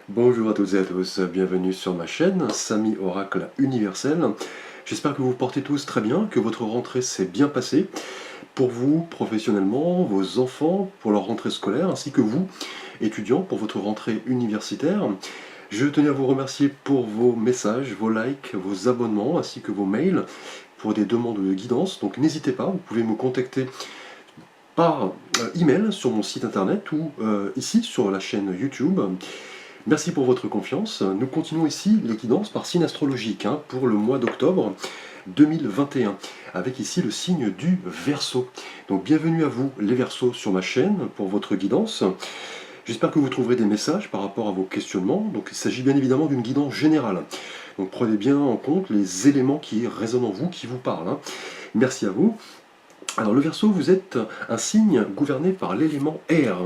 Bonjour à toutes et à tous, bienvenue sur ma chaîne, Samy Oracle Universel. J'espère que vous vous portez tous très bien, que votre rentrée s'est bien passée, pour vous professionnellement, vos enfants pour leur rentrée scolaire, ainsi que vous, étudiants, pour votre rentrée universitaire. Je tenais à vous remercier pour vos messages, vos likes, vos abonnements, ainsi que vos mails pour des demandes de guidance. Donc n'hésitez pas, vous pouvez me contacter par email sur mon site internet ou ici sur la chaîne YouTube. Merci pour votre confiance. Nous continuons ici les guidances par signe astrologique pour le mois d'octobre 2021, avec ici le signe du Verseau. Donc bienvenue à vous les Verseaux sur ma chaîne pour votre guidance. J'espère que vous trouverez des messages par rapport à vos questionnements. Donc il s'agit bien évidemment d'une guidance générale. Donc prenez bien en compte les éléments qui résonnent en vous, qui vous parlent. Merci à vous. Alors le Verseau, vous êtes un signe gouverné par l'élément air.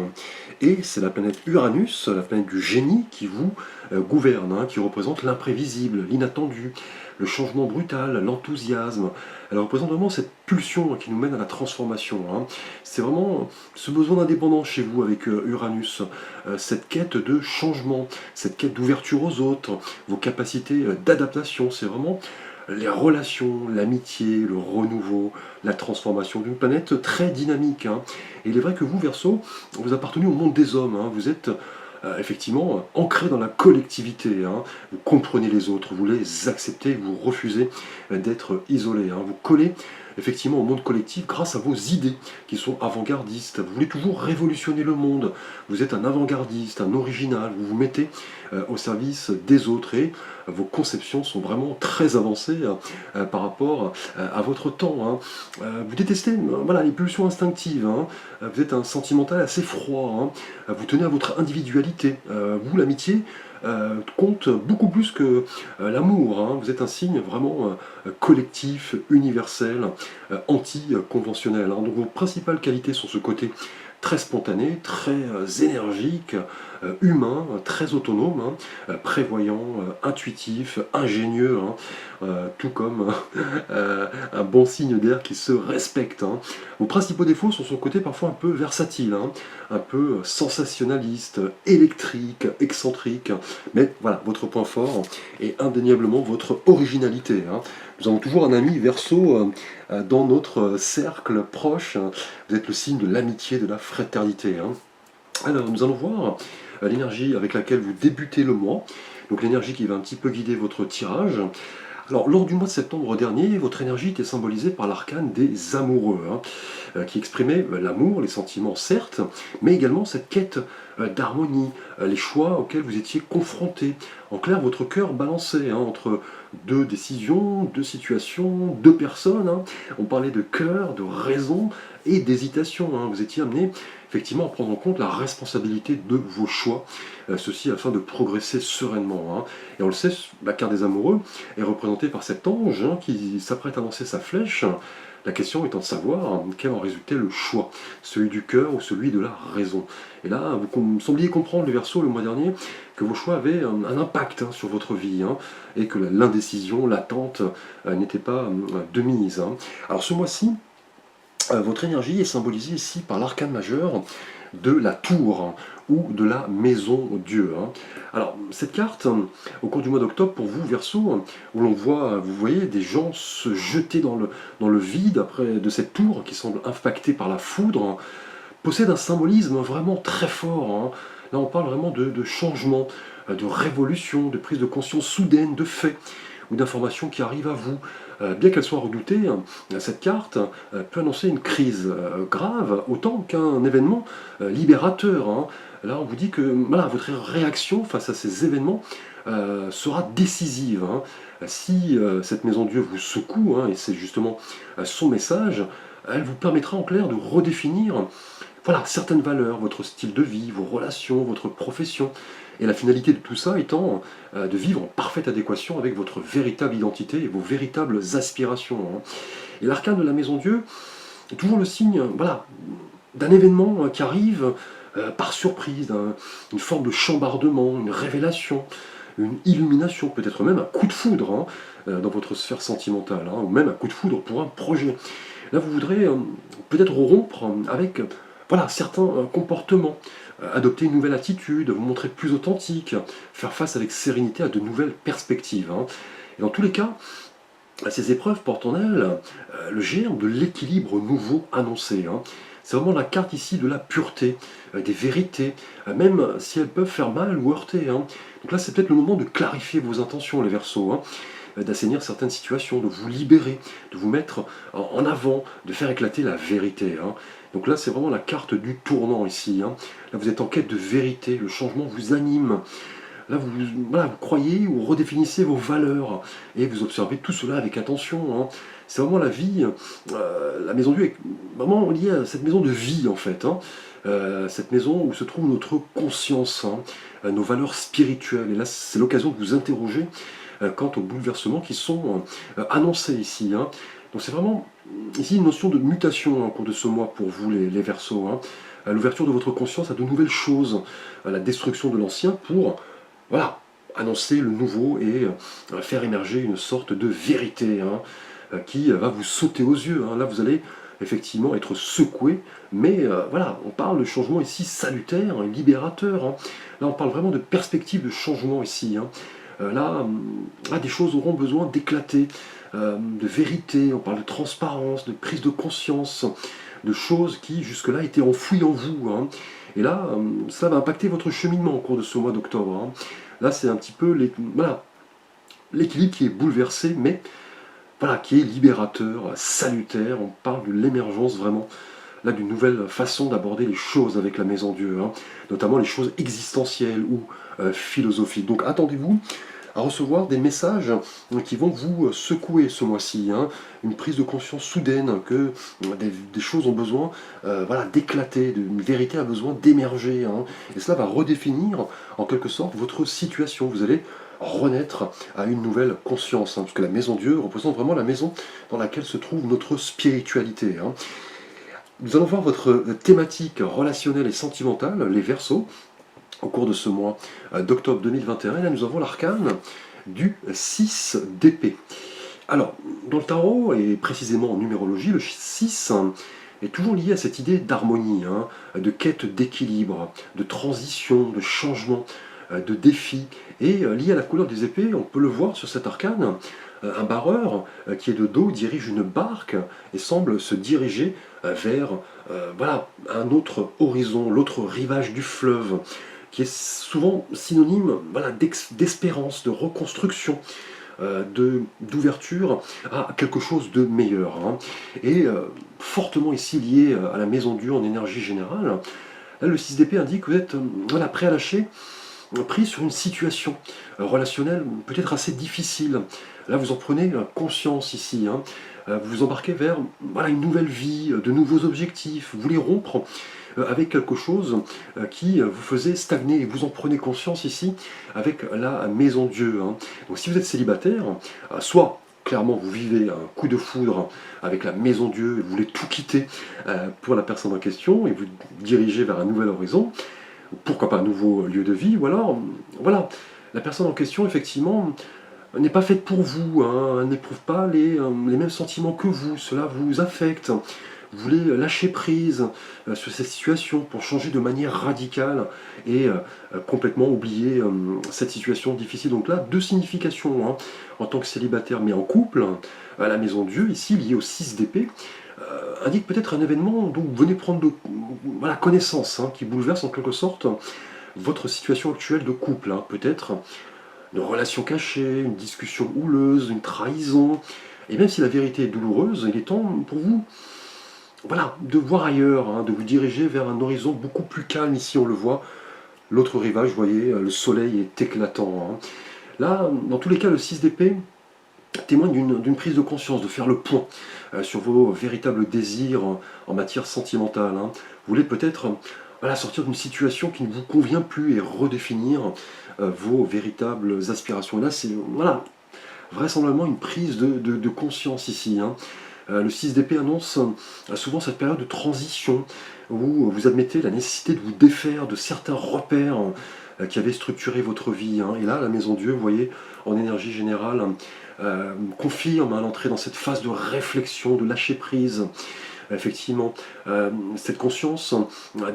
Et c'est la planète Uranus, la planète du génie, qui vous gouverne, qui représente l'imprévisible, l'inattendu, le changement brutal, l'enthousiasme. Elle représente vraiment cette pulsion qui nous mène à la transformation. C'est vraiment ce besoin d'indépendance chez vous avec Uranus, cette quête de changement, cette quête d'ouverture aux autres, vos capacités d'adaptation. C'est vraiment les relations, l'amitié, le renouveau, la transformation d'une planète très dynamique. Et il est vrai que vous, Verseau, vous appartenez au monde des hommes. Vous êtes effectivement ancré dans la collectivité. Vous comprenez les autres, vous les acceptez, vous refusez d'être isolé. Vous collez effectivement au monde collectif grâce à vos idées qui sont avant-gardistes. Vous voulez toujours révolutionner le monde. Vous êtes un avant-gardiste, un original. Vous vous mettez au service des autres et vos conceptions sont vraiment très avancées par rapport à votre temps. Vous détestez voilà, les pulsions instinctives. Vous êtes un sentimental assez froid. Vous tenez à votre individualité. Vous, l'amitié, compte beaucoup plus que l'amour. Vous êtes un signe vraiment collectif, universel, anti-conventionnel. Donc vos principales qualités sont ce côté très spontané, très énergique, humain, très autonome, prévoyant, intuitif, ingénieux, tout comme un bon signe d'air qui se respecte. Vos principaux défauts sont son côté parfois un peu versatile, un peu sensationnaliste, électrique, excentrique, mais voilà, votre point fort est indéniablement votre originalité. Nous avons toujours un ami Verseau dans notre cercle proche. Vous êtes le signe de l'amitié, de la fraternité. Alors, nous allons voir l'énergie avec laquelle vous débutez le mois. Donc l'énergie qui va un petit peu guider votre tirage. Alors, lors du mois de septembre dernier, votre énergie était symbolisée par l'arcane des amoureux, qui exprimait l'amour, les sentiments certes, mais également cette quête d'harmonie, les choix auxquels vous étiez confrontés. En clair, votre cœur balançait entre deux décisions, deux situations, deux personnes. On parlait de cœur, de raison et d'hésitation. Vous étiez amené effectivement à prendre en compte la responsabilité de vos choix, ceci afin de progresser sereinement. Et on le sait, la carte des amoureux est représentée par cet ange qui s'apprête à lancer sa flèche. La question étant de savoir quel en résultait le choix, celui du cœur ou celui de la raison. Et là, vous sembliez comprendre, les Verseaux, le mois dernier, que vos choix avaient un impact sur votre vie, et que l'indécision, l'attente n'était pas de mise. Alors ce mois-ci, votre énergie est symbolisée ici par l'arcane majeur de la tour ou de la maison Dieu. Alors cette carte, au cours du mois d'octobre, pour vous, Verseau, où l'on voit, vous voyez, des gens se jeter dans le vide après de cette tour qui semble impactée par la foudre, possède un symbolisme vraiment très fort. Là on parle vraiment de changement, de révolution, de prise de conscience soudaine, de faits ou d'informations qui arrivent à vous. Bien qu'elle soit redoutée, cette carte peut annoncer une crise grave autant qu'un événement libérateur. Là, on vous dit que voilà, votre réaction face à ces événements sera décisive. Si cette maison Dieu vous secoue, et c'est justement son message, elle vous permettra en clair de redéfinir voilà, certaines valeurs, votre style de vie, vos relations, votre profession. Et la finalité de tout ça étant de vivre en parfaite adéquation avec votre véritable identité et vos véritables aspirations. Et l'arcane de la Maison Dieu est toujours le signe voilà, d'un événement qui arrive par surprise, une forme de chambardement, une révélation, une illumination, peut-être même un coup de foudre dans votre sphère sentimentale, ou même un coup de foudre pour un projet. Là, vous voudrez peut-être rompre avec voilà, certains comportements, adopter une nouvelle attitude, vous montrer plus authentique, faire face avec sérénité à de nouvelles perspectives, hein. Et dans tous les cas, ces épreuves portent en elles le germe de l'équilibre nouveau annoncé, hein. C'est vraiment la carte ici de la pureté, des vérités, même si elles peuvent faire mal ou heurter, hein. Donc là, c'est peut-être le moment de clarifier vos intentions, les Verseaux, hein, d'assainir certaines situations, de vous libérer, de vous mettre en avant, de faire éclater la vérité, hein. Donc là, c'est vraiment la carte du tournant ici, hein. Là, vous êtes en quête de vérité, le changement vous anime. Là, voilà, vous croyez ou redéfinissez vos valeurs et vous observez tout cela avec attention, hein. C'est vraiment la vie, la maison Dieu est vraiment liée à cette maison de vie en fait, hein. Cette maison où se trouve notre conscience, hein, nos valeurs spirituelles. Et là, c'est l'occasion de vous interroger quant aux bouleversements qui sont annoncés ici, hein. Donc c'est vraiment ici une notion de mutation, hein, au cours de ce mois pour vous les Verseaux, hein. L'ouverture de votre conscience à de nouvelles choses, la destruction de l'ancien pour voilà, annoncer le nouveau et faire émerger une sorte de vérité, hein, qui va vous sauter aux yeux, hein. Là, vous allez effectivement être secoué, mais voilà, on parle de changement ici salutaire, hein, libérateur, hein. Là, on parle vraiment de perspective de changement ici, hein. Là, des choses auront besoin d'éclater, de vérité, on parle de transparence, de prise de conscience, de choses qui jusque-là étaient enfouies en vous, hein. Et là, ça va impacter votre cheminement au cours de ce mois d'octobre, hein. Là, c'est un petit peu voilà, l'équilibre qui est bouleversé, mais voilà, qui est libérateur, salutaire. On parle de l'émergence vraiment là d'une nouvelle façon d'aborder les choses avec la Maison Dieu, hein, notamment les choses existentielles ou philosophiques. Donc attendez-vous à recevoir des messages qui vont vous secouer ce mois-ci, hein, une prise de conscience soudaine que des choses ont besoin voilà, d'éclater, une vérité a besoin d'émerger, hein, et cela va redéfinir en quelque sorte votre situation. Vous allez renaître à une nouvelle conscience, hein, parce que la maison Dieu représente vraiment la maison dans laquelle se trouve notre spiritualité, hein. Nous allons voir votre thématique relationnelle et sentimentale, les Verseaux, au cours de ce mois d'octobre 2021. Et là, nous avons l'arcane du 6 d'épée. Alors, dans le tarot, et précisément en numérologie, le 6 est toujours lié à cette idée d'harmonie, hein, de quête d'équilibre, de transition, de changement, de défi. Et lié à la couleur des épées, on peut le voir sur cet arcane, un barreur qui est de dos dirige une barque et semble se diriger vers voilà, un autre horizon, l'autre rivage du fleuve, qui est souvent synonyme voilà, d'espérance, de reconstruction, d'ouverture à quelque chose de meilleur, hein. Et fortement ici lié à la maison Dieu en énergie générale, là, le 6 d'épée indique que vous êtes voilà, prêt à lâcher pris sur une situation relationnelle peut-être assez difficile. Là, vous en prenez conscience ici, hein. Vous vous embarquez vers voilà, une nouvelle vie, de nouveaux objectifs. Vous voulez rompre avec quelque chose qui vous faisait stagner. Et vous en prenez conscience ici avec la maison Dieu, hein. Donc si vous êtes célibataire, soit clairement vous vivez un coup de foudre avec la maison Dieu, et vous voulez tout quitter pour la personne en question et vous dirigez vers un nouvel horizon, pourquoi pas un nouveau lieu de vie, ou alors, voilà, la personne en question, effectivement, n'est pas faite pour vous, hein, elle n'éprouve pas les mêmes sentiments que vous, cela vous affecte, vous voulez lâcher prise sur cette situation pour changer de manière radicale et complètement oublier cette situation difficile. Donc là, deux significations, hein, en tant que célibataire, mais en couple, à la maison Dieu, ici, lié au 6 d'épée, indique peut-être un événement dont vous venez prendre voilà, connaissance, hein, qui bouleverse en quelque sorte votre situation actuelle de couple, hein. Peut-être une relation cachée, une discussion houleuse, une trahison. Et même si la vérité est douloureuse, il est temps pour vous voilà, de voir ailleurs, hein, de vous diriger vers un horizon beaucoup plus calme. Ici, on le voit, l'autre rivage, vous voyez, le soleil est éclatant, hein. Là, dans tous les cas, le 6 d'épée témoigne d'une prise de conscience, de faire le point sur vos véritables désirs en matière sentimentale, hein. Vous voulez peut-être voilà, sortir d'une situation qui ne vous convient plus et redéfinir vos véritables aspirations. Et là, c'est voilà, vraisemblablement une prise de conscience ici, hein. Le 6 d'épée annonce souvent cette période de transition où vous admettez la nécessité de vous défaire de certains repères qui avaient structuré votre vie, hein. Et là, la maison Dieu, vous voyez, en énergie générale, confirme, hein, l'entrée dans cette phase de réflexion, de lâcher prise, effectivement cette conscience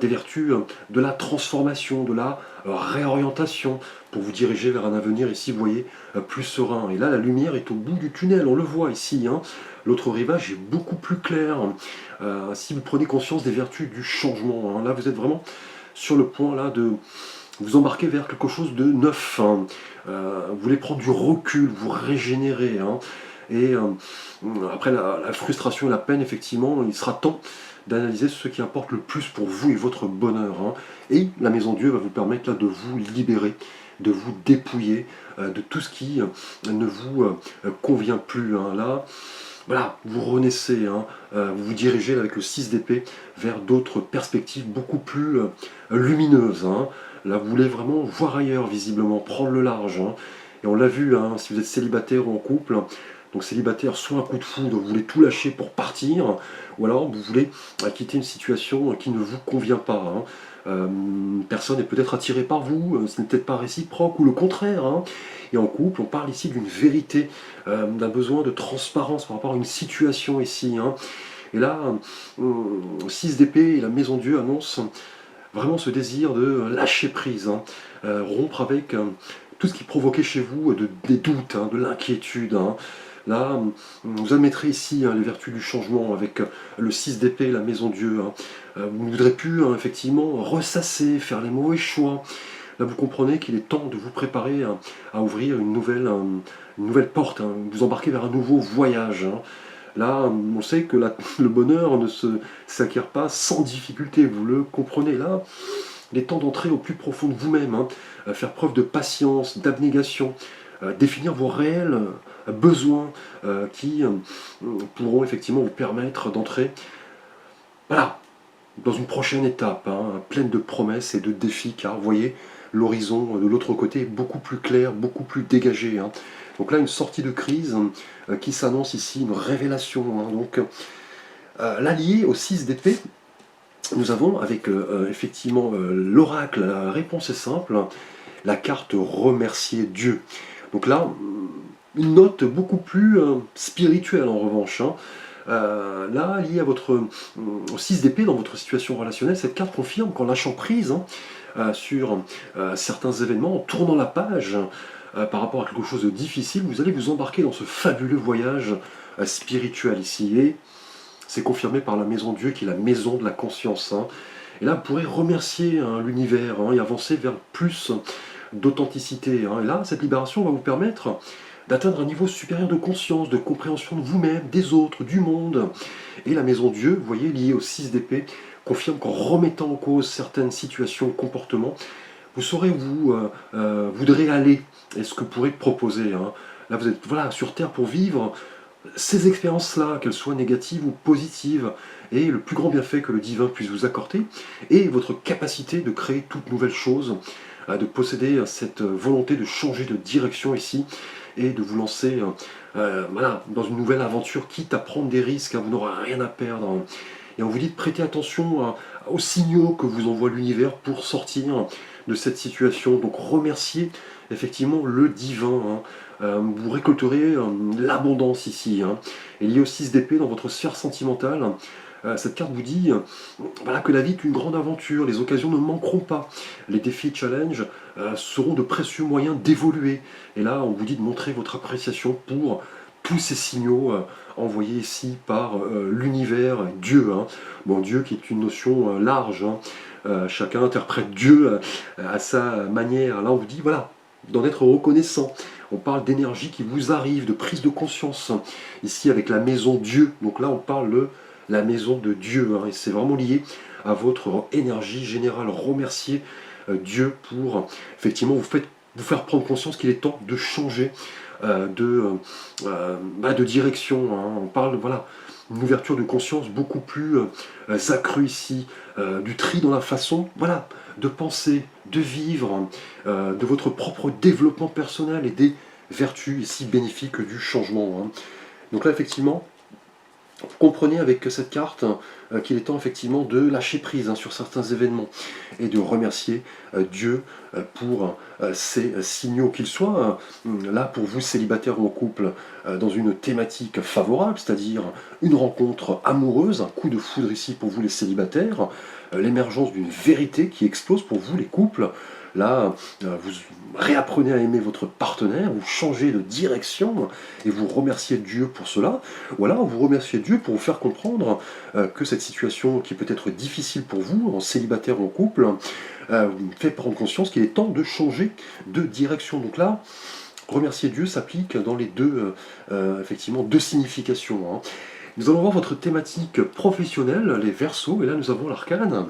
des vertus de la transformation, de la réorientation, pour vous diriger vers un avenir ici, vous voyez, plus serein. Et là, la lumière est au bout du tunnel, on le voit ici, hein. L'autre rivage est beaucoup plus clair. Si vous prenez conscience des vertus du changement, hein, là vous êtes vraiment sur le point là de vous embarquer vers quelque chose de neuf, hein. Vous voulez prendre du recul, vous régénérer, hein. Et après la frustration et la peine, effectivement, il sera temps d'analyser ce qui importe le plus pour vous et votre bonheur, hein. Et la Maison Dieu va vous permettre là de vous libérer, de vous dépouiller de tout ce qui ne vous convient plus, hein. Là, voilà, vous renaissez, hein, vous vous dirigez là, avec le 6 d'épée vers d'autres perspectives beaucoup plus lumineuses, hein. Là, vous voulez vraiment voir ailleurs, visiblement, prendre le large, hein. Et on l'a vu, hein, si vous êtes célibataire ou en couple, donc célibataire, soit un coup de foudre, vous voulez tout lâcher pour partir, ou alors vous voulez quitter une situation qui ne vous convient pas, hein. Personne n'est peut-être attiré par vous, ce n'est peut-être pas réciproque, ou le contraire, hein. Et en couple, on parle ici d'une vérité, d'un besoin de transparence par rapport à une situation ici, hein. Et là, 6 d'épée et la Maison Dieu annoncent vraiment ce désir de lâcher prise, hein, rompre avec tout ce qui provoquait chez vous des doutes, hein, de l'inquiétude, hein. Là, vous admettrez ici hein, les vertus du changement avec le 6 d'épée, la Maison Dieu, hein. Vous ne voudrez plus hein, effectivement ressasser, faire les mauvais choix. Là, vous comprenez qu'il est temps de vous préparer à ouvrir une nouvelle porte, hein, vous embarquer vers un nouveau voyage, hein. Là, on sait que le bonheur ne s'acquiert pas sans difficulté, vous le comprenez. Là, il est temps d'entrer au plus profond de vous-même, hein, faire preuve de patience, d'abnégation, définir vos réels besoins qui pourront effectivement vous permettre d'entrer, voilà, dans une prochaine étape, hein, pleine de promesses et de défis, car vous voyez, l'horizon de l'autre côté est beaucoup plus clair, beaucoup plus dégagé, hein. Donc là, une sortie de crise qui s'annonce ici, une révélation, hein. Donc là, lié au 6 d'épée, nous avons avec effectivement l'oracle, la réponse est simple, la carte remercier Dieu. Donc là, une note beaucoup plus spirituelle en revanche, hein. Là, lié à votre 6 d'épée dans votre situation relationnelle, cette carte confirme qu'en lâchant prise hein, sur certains événements, en tournant la page par rapport à quelque chose de difficile, vous allez vous embarquer dans ce fabuleux voyage spirituel ici. Et c'est confirmé par la Maison Dieu qui est la maison de la conscience, hein. Et là, vous pourrez remercier hein, l'univers hein, et avancer vers plus d'authenticité, hein. Et là, cette libération va vous permettre d'atteindre un niveau supérieur de conscience, de compréhension de vous-même, des autres, du monde. Et la Maison Dieu, vous voyez, liée au 6 d'épée, confirme qu'en remettant en cause certaines situations, comportements, vous saurez où vous voudrez aller et ce que vous pourrez proposer, hein. Là, vous êtes voilà, sur Terre pour vivre ces expériences-là, qu'elles soient négatives ou positives, et le plus grand bienfait que le divin puisse vous accorder, et votre capacité de créer toute nouvelle chose, de posséder cette volonté de changer de direction ici, et de vous lancer voilà, dans une nouvelle aventure, quitte à prendre des risques, hein, vous n'aurez rien à perdre, hein. Et on vous dit de prêter attention aux signaux que vous envoie l'univers pour sortir de cette situation. Donc remerciez effectivement le divin, hein. Vous récolterez l'abondance ici, hein. Et lié au 6 d'épée dans votre sphère sentimentale, cette carte vous dit voilà, que la vie est une grande aventure, les occasions ne manqueront pas, les défis challenges seront de précieux moyens d'évoluer. Et là, on vous dit de montrer votre appréciation pour tous ces signaux envoyés ici par l'univers, Dieu, hein. Bon, Dieu qui est une notion large, hein. Chacun interprète Dieu à sa manière. Là, on vous dit, voilà, d'en être reconnaissant. On parle d'énergie qui vous arrive, de prise de conscience. Ici, avec la maison Dieu. Donc là, on parle de la maison de Dieu, hein. Et c'est vraiment lié à votre énergie générale. Remercier Dieu pour, effectivement, vous faire prendre conscience qu'il est temps de changer de direction, hein. On parle, voilà, une ouverture de conscience beaucoup plus accrue ici, du tri dans la façon, voilà, de penser, de vivre, de votre propre développement personnel et des vertus ici bénéfiques du changement, hein. Donc là, effectivement, Comprenez avec cette carte qu'il est temps effectivement de lâcher prise sur certains événements et de remercier Dieu pour ces signaux qu'ils soient là pour vous célibataires ou en couple dans une thématique favorable, c'est-à-dire une rencontre amoureuse, un coup de foudre ici pour vous les célibataires, l'émergence d'une vérité qui explose pour vous les couples. Là, vous réapprenez à aimer votre partenaire, vous changez de direction et vous remerciez Dieu pour cela. Ou alors vous remerciez Dieu pour vous faire comprendre que cette situation qui peut être difficile pour vous, en célibataire ou en couple, vous fait prendre conscience qu'il est temps de changer de direction. Donc là, remercier Dieu s'applique dans les deux, effectivement, deux significations. Nous allons voir votre thématique professionnelle, les Verseaux, et là nous avons l'arcane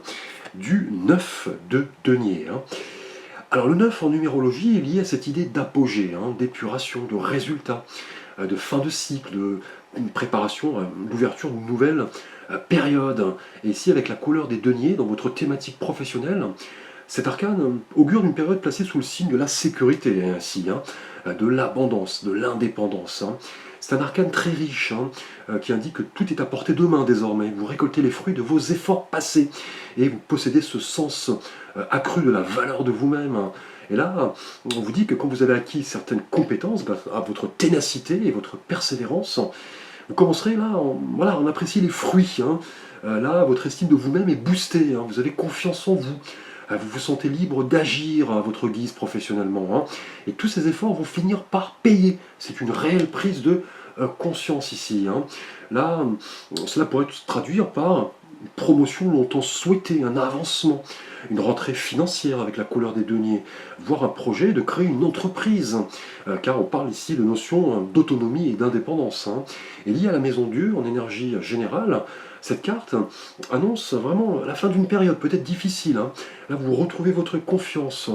du 9 de denier. Alors le 9 en numérologie est lié à cette idée d'apogée, d'épuration, de résultat, de fin de cycle, de préparation, l'ouverture d'une nouvelle période. Et ici avec la couleur des deniers dans votre thématique professionnelle, cet arcane augure d'une période placée sous le signe de la sécurité, ainsi, de l'abondance, de l'indépendance. C'est un arcane très riche qui indique que tout est à portée de main désormais. Vous récoltez les fruits de vos efforts passés et vous possédez ce sens accru de la valeur de vous-même. Et là, on vous dit que quand vous avez acquis certaines compétences, à votre ténacité et votre persévérance, vous commencerez là, voilà, on apprécie les fruits. Là, votre estime de vous-même est boostée. Vous avez confiance en vous. Vous vous sentez libre d'agir à votre guise professionnellement. Et tous ces efforts vont finir par payer. C'est une réelle prise de conscience ici. Là, cela pourrait se traduire par une promotion longtemps souhaitée, un avancement, une rentrée financière avec la couleur des deniers, voire un projet de créer une entreprise, car on parle ici de notion d'autonomie et d'indépendance. Et lié à la maison Dieu, en énergie générale, cette carte annonce vraiment la fin d'une période peut-être difficile. Là, vous retrouvez votre confiance,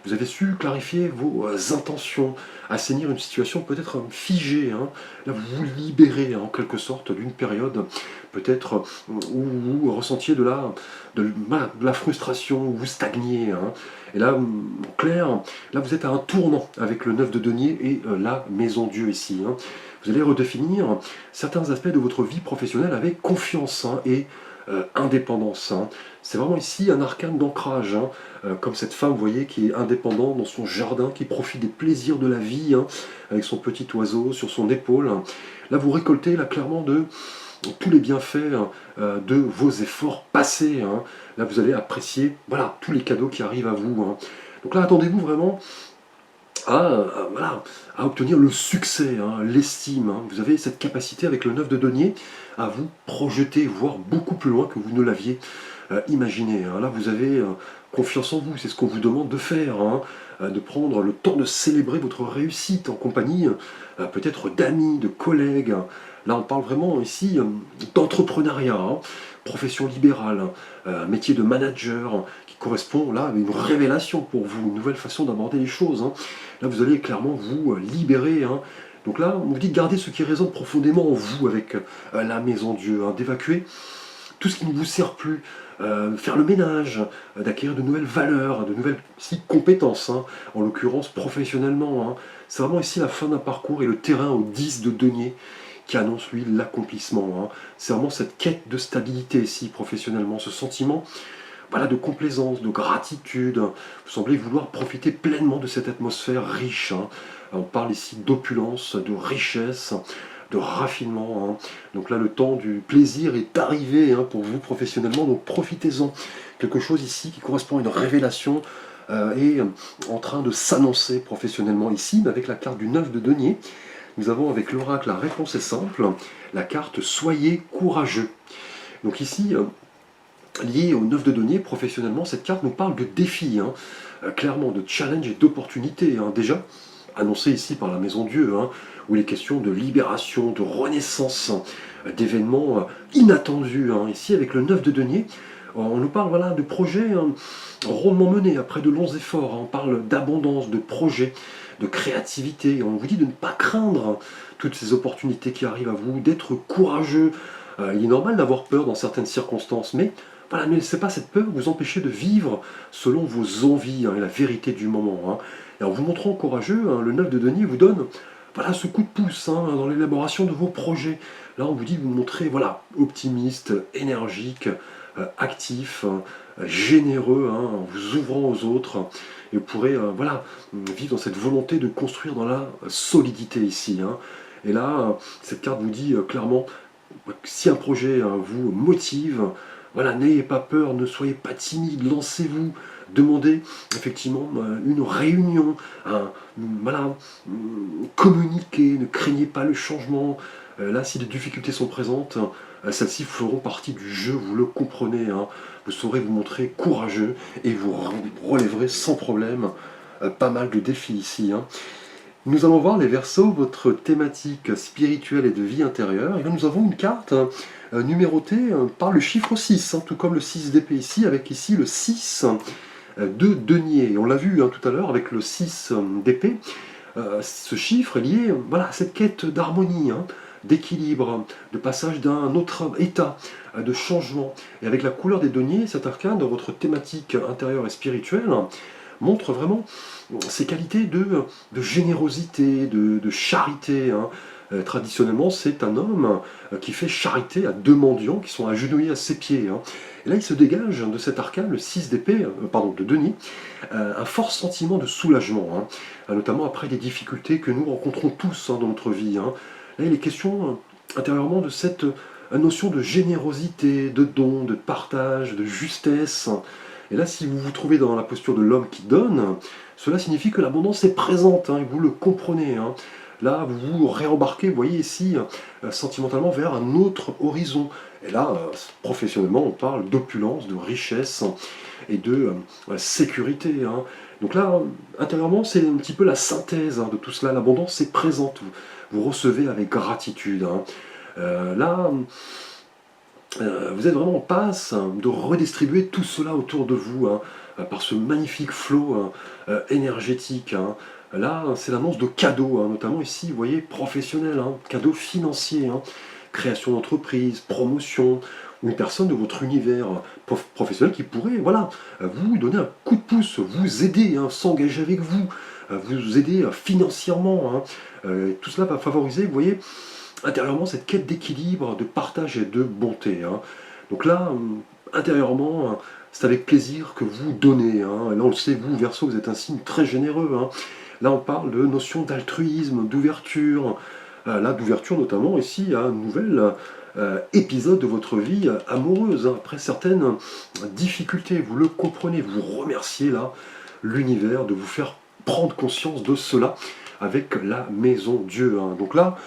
vous avez su clarifier vos intentions, assainir une situation peut-être figée. Là, vous vous libérez en quelque sorte d'une période peut-être où vous ressentiez de la frustration, où vous stagniez. Et là, en clair, là vous êtes à un tournant avec le 9 de denier et la maison Dieu ici. Vous allez redéfinir certains aspects de votre vie professionnelle avec confiance et indépendance. C'est vraiment ici un arcane d'ancrage, comme cette femme, vous voyez, qui est indépendante dans son jardin, qui profite des plaisirs de la vie, avec son petit oiseau sur son épaule. Là, vous récoltez là, clairement de tous les bienfaits de vos efforts passés. Là, vous allez apprécier voilà, tous les cadeaux qui arrivent à vous. Donc là, attendez-vous vraiment voilà, à obtenir le succès, l'estime. Vous avez cette capacité avec le 9 de denier à vous projeter, voir beaucoup plus loin que vous ne l'aviez imaginé. Là, vous avez confiance en vous, c'est ce qu'on vous demande de faire, de prendre le temps de célébrer votre réussite en compagnie peut-être d'amis, de collègues. Là, on parle vraiment ici d'entrepreneuriat, profession libérale, métier de manager, qui correspond là à une révélation pour vous, une nouvelle façon d'aborder les choses. Là, vous allez clairement vous libérer. Donc là, on vous dit de garder ce qui résonne profondément en vous avec la maison Dieu, d'évacuer tout ce qui ne vous sert plus, faire le ménage, d'acquérir de nouvelles valeurs, de nouvelles compétences, en l'occurrence professionnellement. C'est vraiment ici la fin d'un parcours et le terrain au 10 de denier qui annonce lui l'accomplissement. C'est vraiment cette quête de stabilité ici professionnellement, ce sentiment voilà, de complaisance, de gratitude. Vous semblez vouloir profiter pleinement de cette atmosphère riche. On parle ici d'opulence, de richesse, de raffinement. Donc là, le temps du plaisir est arrivé pour vous professionnellement, donc profitez-en. Quelque chose ici qui correspond à une révélation est en train de s'annoncer professionnellement ici, mais avec la carte du 9 de denier. Nous avons avec l'oracle, la réponse est simple, la carte Soyez courageux. Donc ici, lié au 9 de denier, professionnellement, cette carte nous parle de défis, clairement de challenge et d'opportunités. Déjà, annoncé ici par la Maison Dieu, où il est question de libération, de renaissance, d'événements inattendus. Ici, avec le 9 de denier, on nous parle voilà, de projets rondement menés après de longs efforts. On parle d'abondance, de projets, de créativité. On vous dit de ne pas craindre toutes ces opportunités qui arrivent à vous, d'être courageux. Il est normal d'avoir peur dans certaines circonstances, mais voilà, ne laissez pas cette peur vous empêcher de vivre selon vos envies et la vérité du moment. Et en vous montrant courageux, le 9 de denier vous donne voilà, ce coup de pouce dans l'élaboration de vos projets. Là, on vous dit de vous montrer voilà, optimiste, énergique, actif, généreux, en vous ouvrant aux autres. Et vous pourrez voilà, vivre dans cette volonté de construire dans la solidité ici. Et là, cette carte vous dit clairement, si un projet vous motive, voilà, n'ayez pas peur, ne soyez pas timide, lancez-vous, demandez effectivement une réunion, voilà, communiquez, ne craignez pas le changement. Là, si des difficultés sont présentes, celles-ci feront partie du jeu, vous le comprenez. Vous saurez vous montrer courageux et vous relèverez sans problème pas mal de défis ici. Nous allons voir les Verseaux, votre thématique spirituelle et de vie intérieure. Et là, nous avons une carte numérotée par le chiffre 6, tout comme le 6 d'épée ici, avec ici le 6 de denier. Et on l'a vu tout à l'heure avec le 6 d'épée. Ce chiffre est lié voilà, à cette quête d'harmonie, d'équilibre, de passage d'un autre état, de changement. Et avec la couleur des deniers, cet arcane, dans votre thématique intérieure et spirituelle, montre vraiment ces qualités de générosité, de charité. Traditionnellement, c'est un homme qui fait charité à deux mendiants qui sont agenouillés à ses pieds. Et là, il se dégage de cet arcane, le 6 d'épée, pardon, de Denis, un fort sentiment de soulagement, notamment après des difficultés que nous rencontrons tous dans notre vie. Là, il est question intérieurement de cette notion de générosité, de don, de partage, de justesse. Et là, si vous vous trouvez dans la posture de l'homme qui donne, cela signifie que l'abondance est présente, et vous le comprenez. Là, vous vous réembarquez, vous voyez ici, sentimentalement vers un autre horizon. Et là, professionnellement, on parle d'opulence, de richesse et de sécurité. Donc là, intérieurement, c'est un petit peu la synthèse de tout cela. L'abondance est présente. Vous recevez avec gratitude. Là, vous êtes vraiment en passe de redistribuer tout cela autour de vous par ce magnifique flot énergétique. Là, c'est l'annonce de cadeaux, notamment ici, vous voyez, professionnels, cadeaux financiers, création d'entreprise, promotion, ou une personne de votre univers professionnel qui pourrait voilà, vous donner un coup de pouce, vous aider, s'engager avec vous, vous aider financièrement. Tout cela va favoriser, vous voyez, intérieurement cette quête d'équilibre, de partage et de bonté. Donc là, intérieurement, c'est avec plaisir que vous donnez. Et là, on le sait, vous, Verseau, vous êtes un signe très généreux. Là, on parle de notion d'altruisme, d'ouverture. Là, d'ouverture notamment ici à un nouvel épisode de votre vie amoureuse. Après certaines difficultés, vous le comprenez, vous remerciez là l'univers de vous faire prendre conscience de cela avec la maison Dieu. Donc là,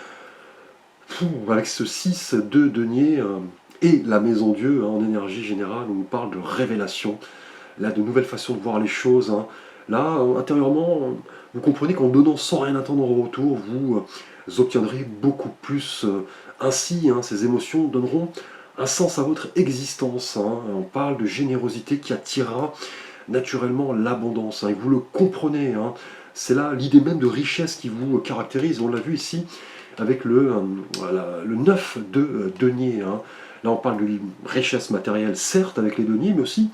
avec ce 6 de denier et la maison Dieu en énergie générale, on nous parle de révélation, là de nouvelles façons de voir les choses. Là, intérieurement, vous comprenez qu'en donnant sans rien attendre en retour, vous obtiendrez beaucoup plus. Ainsi, ces émotions donneront un sens à votre existence. On parle de générosité qui attirera naturellement l'abondance. Et vous le comprenez. C'est là l'idée même de richesse qui vous caractérise. On l'a vu ici avec le 9 de denier. Là, on parle de richesse matérielle, certes, avec les deniers, mais aussi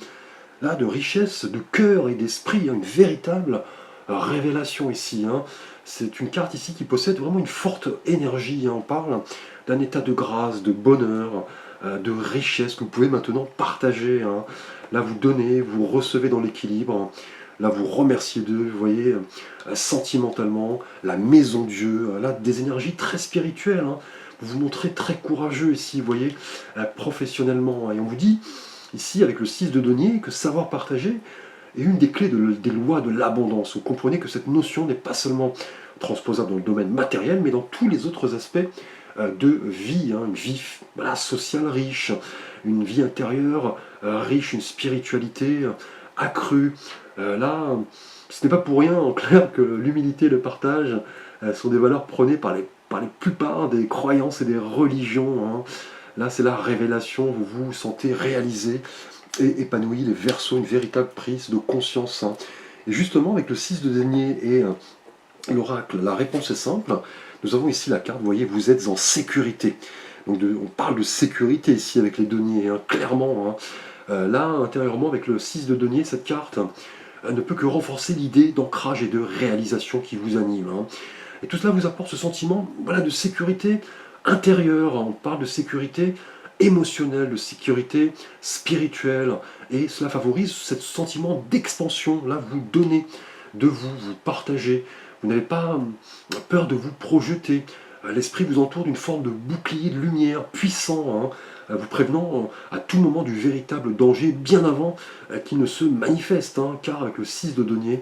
là, de richesse de cœur et d'esprit, une véritable révélation ici. C'est une carte ici qui possède vraiment une forte énergie. On parle d'un état de grâce, de bonheur, de richesse que vous pouvez maintenant partager. Là, vous donnez, vous recevez dans l'équilibre. Là, vous remerciez d'eux, vous voyez, sentimentalement, la maison Dieu, là, des énergies très spirituelles. Vous vous montrez très courageux ici, vous voyez, professionnellement. Et on vous dit, ici, avec le 6 de denier, que savoir partager est une des clés des lois de l'abondance. Vous comprenez que cette notion n'est pas seulement transposable dans le domaine matériel, mais dans tous les autres aspects de vie. Une vie sociale riche, une vie intérieure riche, une spiritualité accrue. Là, ce n'est pas pour rien, en clair, que l'humilité et le partage sont des valeurs prônées par la plupart des croyances et des religions. Là, c'est la révélation, vous vous sentez réalisé et épanoui, les Verseaux, une véritable prise de conscience. Et justement, avec le 6 de denier et l'oracle, la réponse est simple. Nous avons ici la carte, vous voyez, vous êtes en sécurité. Donc on parle de sécurité ici avec les deniers, clairement. Là, intérieurement, avec le 6 de denier, cette carte ne peut que renforcer l'idée d'ancrage et de réalisation qui vous anime. Et tout cela vous apporte ce sentiment, voilà, de sécurité intérieure. On parle de sécurité émotionnelle, de sécurité spirituelle. Et cela favorise ce sentiment d'expansion. Là, vous donnez de vous, vous partagez. Vous n'avez pas peur de vous projeter. L'esprit vous entoure d'une forme de bouclier de lumière puissant, vous prévenant à tout moment du véritable danger, bien avant qu'il ne se manifeste, car avec le 6 de denier,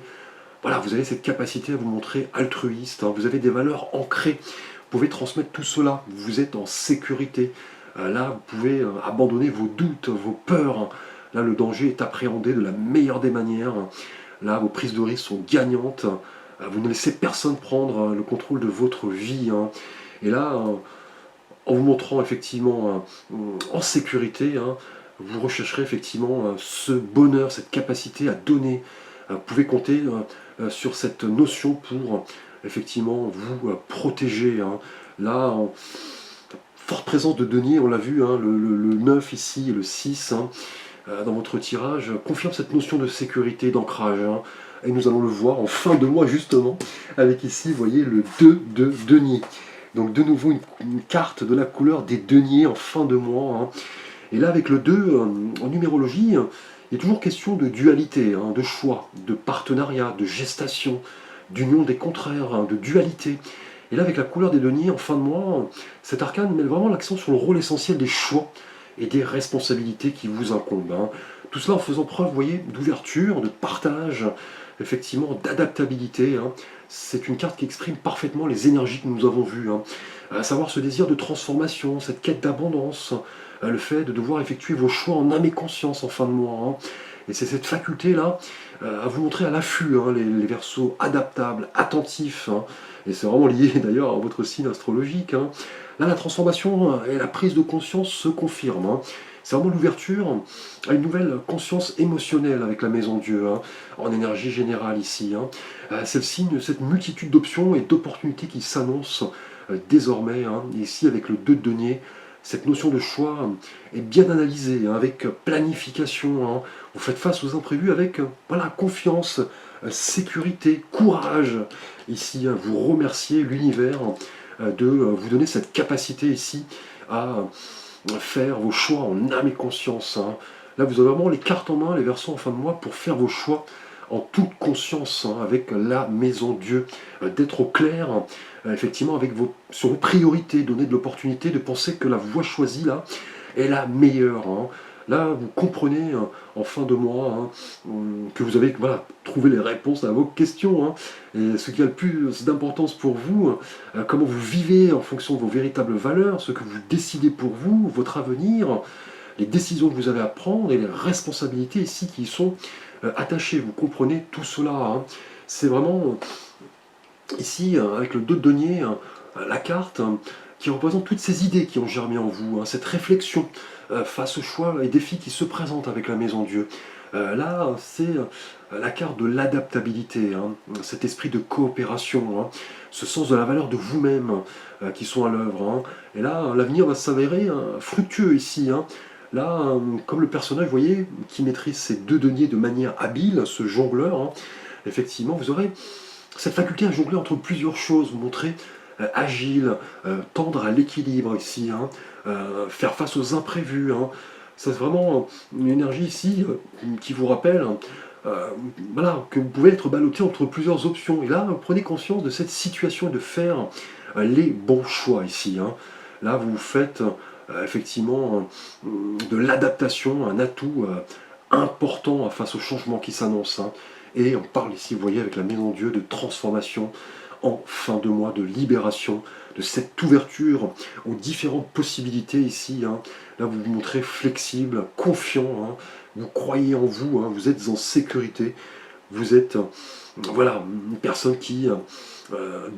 voilà, vous avez cette capacité à vous montrer altruiste, vous avez des valeurs ancrées, vous pouvez transmettre tout cela, vous êtes en sécurité. Là, vous pouvez abandonner vos doutes, vos peurs. Là, le danger est appréhendé de la meilleure des manières. Là, vos prises de risque sont gagnantes. Vous ne laissez personne prendre le contrôle de votre vie. Et là, en vous montrant effectivement en sécurité, vous rechercherez effectivement ce bonheur, cette capacité à donner. Vous pouvez compter sur cette notion pour effectivement vous protéger. Là, forte présence de denier, on l'a vu, le 9 ici et le 6 dans votre tirage, confirme cette notion de sécurité, d'ancrage. Et nous allons le voir en fin de mois justement, avec ici, vous voyez, le 2 de denier. Donc de nouveau une carte de la couleur des deniers en fin de mois. Et là, avec le 2, en numérologie, il est toujours question de dualité, de choix, de partenariat, de gestation, d'union des contraires, de dualité. Et là, avec la couleur des deniers, en fin de mois, cet arcane met vraiment l'accent sur le rôle essentiel des choix et des responsabilités qui vous incombent. Tout cela en faisant preuve, vous voyez, d'ouverture, de partage, effectivement, d'adaptabilité. C'est une carte qui exprime parfaitement les énergies que nous avons vues. À savoir ce désir de transformation, cette quête d'abondance, le fait de devoir effectuer vos choix en âme et conscience en fin de mois. Et c'est cette faculté-là à vous montrer à l'affût, les Verseaux adaptables, attentifs. Et c'est vraiment lié d'ailleurs à votre signe astrologique. Là, la transformation et la prise de conscience se confirment. C'est vraiment l'ouverture à une nouvelle conscience émotionnelle avec la Maison Dieu, en énergie générale ici. C'est le signe de cette multitude d'options et d'opportunités qui s'annoncent désormais. Ici, avec le 2 de denier, cette notion de choix est bien analysée, avec planification. Vous faites face aux imprévus avec confiance, sécurité, courage. Ici, vous remerciez l'univers de vous donner cette capacité ici à faire vos choix en âme et conscience. Là, vous avez vraiment les cartes en main, les Verseaux en fin de mois, pour faire vos choix en toute conscience, avec la Maison Dieu, d'être au clair, effectivement, sur vos priorités, donner de l'opportunité de penser que la voie choisie, là, est la meilleure. Là, vous comprenez en fin de mois que vous avez trouvé les réponses à vos questions. Et ce qui a le plus d'importance pour vous, comment vous vivez en fonction de vos véritables valeurs, ce que vous décidez pour vous, votre avenir, les décisions que vous avez à prendre et les responsabilités ici qui y sont attachées. Vous comprenez tout cela. C'est vraiment ici, avec le 2 de denier, la carte qui représente toutes ces idées qui ont germé en vous, cette réflexion face aux choix et défis qui se présentent avec la Maison Dieu. Là, c'est la carte de l'adaptabilité, cet esprit de coopération, ce sens de la valeur de vous-même qui sont à l'œuvre. Et là, l'avenir va s'avérer fructueux ici. Là, comme le personnage, vous voyez, qui maîtrise ces 2 deniers de manière habile, ce jongleur, effectivement, vous aurez cette faculté à jongler entre plusieurs choses, vous montrer agile, tendre à l'équilibre ici, faire face aux imprévus. C'est vraiment une énergie ici qui vous rappelle que vous pouvez être ballotté entre plusieurs options. Et là, prenez conscience de cette situation et de faire les bons choix ici. Là, vous faites effectivement de l'adaptation, un atout important face au changement qui s'annonce. Et on parle ici, vous voyez, avec la Maison Dieu, de transformation en fin de mois, de libération, de cette ouverture aux différentes possibilités ici. Là, vous vous montrez flexible, confiant, vous croyez en vous, vous êtes en sécurité, vous êtes une personne qui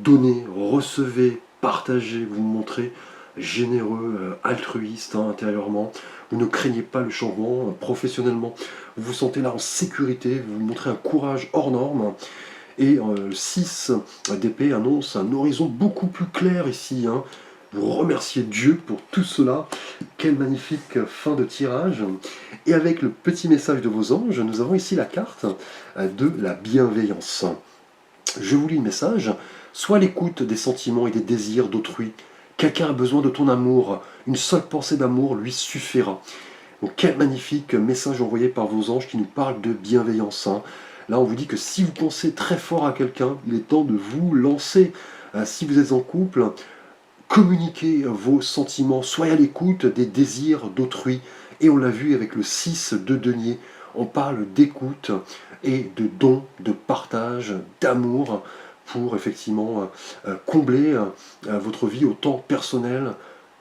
donnez, recevez, partagez, vous vous montrez généreux, altruiste intérieurement, vous ne craignez pas le changement professionnellement, vous vous sentez là en sécurité, vous vous montrez un courage hors norme. Et le 6 d'épée annonce un horizon beaucoup plus clair ici. Vous remerciez Dieu pour tout cela. Quelle magnifique fin de tirage. Et avec le petit message de vos anges, nous avons ici la carte de la bienveillance. Je vous lis le message. Sois à l'écoute des sentiments et des désirs d'autrui. Quelqu'un a besoin de ton amour. Une seule pensée d'amour lui suffira. Donc quel magnifique message envoyé par vos anges qui nous parle de bienveillance, hein. Là, on vous dit que si vous pensez très fort à quelqu'un, il est temps de vous lancer. Si vous êtes en couple, communiquez vos sentiments, soyez à l'écoute des désirs d'autrui. Et on l'a vu avec le 6 de denier, on parle d'écoute et de don, de partage, d'amour pour effectivement combler votre vie autant personnelle,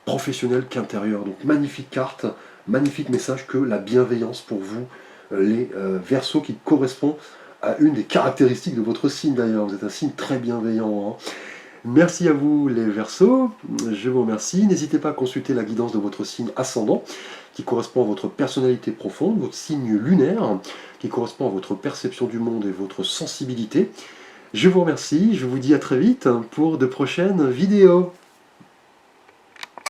professionnelle qu'intérieure. Donc magnifique carte, magnifique message que la bienveillance pour vous, les Verseaux, qui correspond à une des caractéristiques de votre signe d'ailleurs. Vous êtes un signe très bienveillant, hein. Merci à vous les Verseaux, je vous remercie. N'hésitez pas à consulter la guidance de votre signe ascendant, qui correspond à votre personnalité profonde, votre signe lunaire, qui correspond à votre perception du monde et votre sensibilité. Je vous remercie, je vous dis à très vite pour de prochaines vidéos.